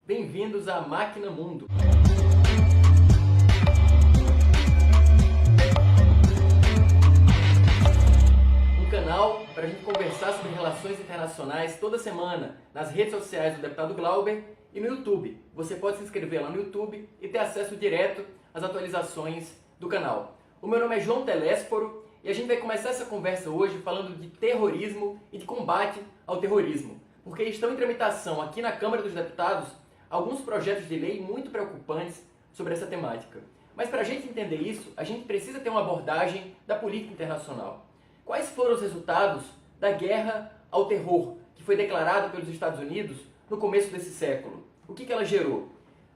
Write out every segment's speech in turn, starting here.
Bem-vindos à Máquina Mundo. Um canal para a gente conversar sobre relações internacionais toda semana nas redes sociais do deputado Glauber e no YouTube. Você pode se inscrever lá no YouTube e ter acesso direto às atualizações do canal. O meu nome é João Telésforo e a gente vai começar essa conversa hoje falando de terrorismo e de combate ao terrorismo, porque estão em tramitação aqui na Câmara dos Deputados alguns projetos de lei muito preocupantes sobre essa temática. Mas para a gente entender isso, a gente precisa ter uma abordagem da política internacional. Quais foram os resultados da guerra ao terror que foi declarada pelos Estados Unidos no começo desse século? O que ela gerou?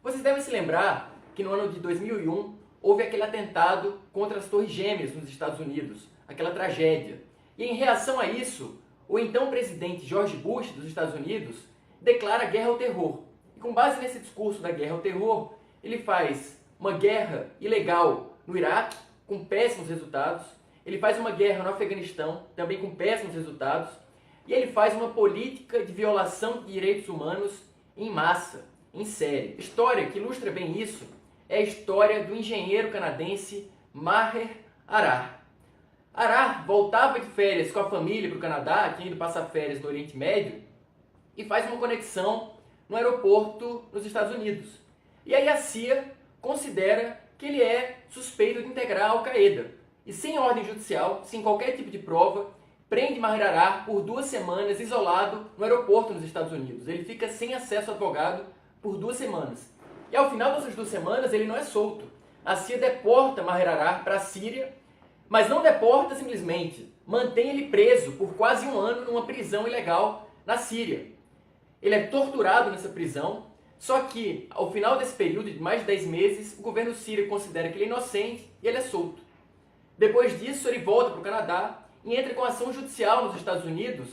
Vocês devem se lembrar que no ano de 2001 houve aquele atentado contra as Torres Gêmeas nos Estados Unidos, aquela tragédia. E em reação a isso, o então presidente George Bush dos Estados Unidos declara guerra ao terror. E com base nesse discurso da guerra ao terror, ele faz uma guerra ilegal no Iraque, com péssimos resultados. Ele faz uma guerra no Afeganistão, também com péssimos resultados. E ele faz uma política de violação de direitos humanos em massa, em série. História que ilustra bem isso é a história do engenheiro canadense Maher Arar. Arar voltava de férias com a família para o Canadá, tinha ido passar férias no Oriente Médio, e faz uma conexão no aeroporto nos Estados Unidos. E aí a CIA considera que ele é suspeito de integrar a Al-Qaeda. E sem ordem judicial, sem qualquer tipo de prova, prende Maher Arar por 2 semanas isolado no aeroporto nos Estados Unidos. Ele fica sem acesso a advogado por 2 semanas. E ao final dessas 2 semanas ele não é solto. A CIA deporta Maher Arar para a Síria, mas não deporta simplesmente, mantém ele preso por quase 1 ano numa prisão ilegal na Síria. Ele é torturado nessa prisão, só que ao final desse período de mais de 10 meses, o governo sírio considera que ele é inocente e ele é solto. Depois disso, ele volta para o Canadá e entra com ação judicial nos Estados Unidos,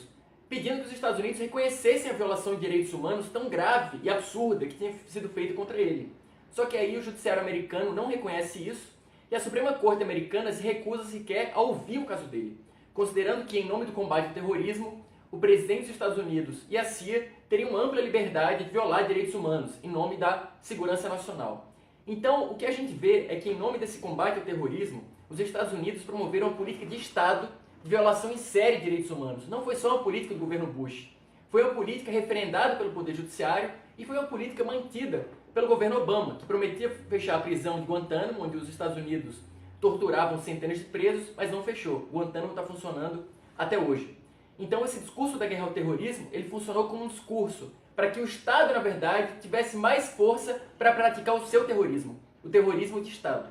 pedindo que os Estados Unidos reconhecessem a violação de direitos humanos tão grave e absurda que tinha sido feita contra ele. Só que aí o judiciário americano não reconhece isso e a Suprema Corte americana se recusa sequer a ouvir o caso dele, considerando que, em nome do combate ao terrorismo, o presidente dos Estados Unidos e a CIA teriam ampla liberdade de violar direitos humanos em nome da segurança nacional. Então, o que a gente vê é que, em nome desse combate ao terrorismo, os Estados Unidos promoveram uma política de Estado de violação em série de direitos humanos. Não foi só uma política do governo Bush. Foi uma política referendada pelo Poder Judiciário e foi uma política mantida pelo governo Obama, que prometia fechar a prisão de Guantánamo, onde os Estados Unidos torturavam centenas de presos, mas não fechou. Guantánamo está funcionando até hoje. Então esse discurso da guerra ao terrorismo, ele funcionou como um discurso para que o Estado, na verdade, tivesse mais força para praticar o seu terrorismo, o terrorismo de Estado.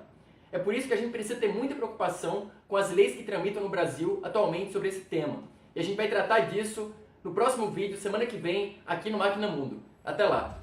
É por isso que a gente precisa ter muita preocupação com as leis que tramitam no Brasil atualmente sobre esse tema. E a gente vai tratar disso no próximo vídeo, semana que vem, aqui no Máquina Mundo. Até lá!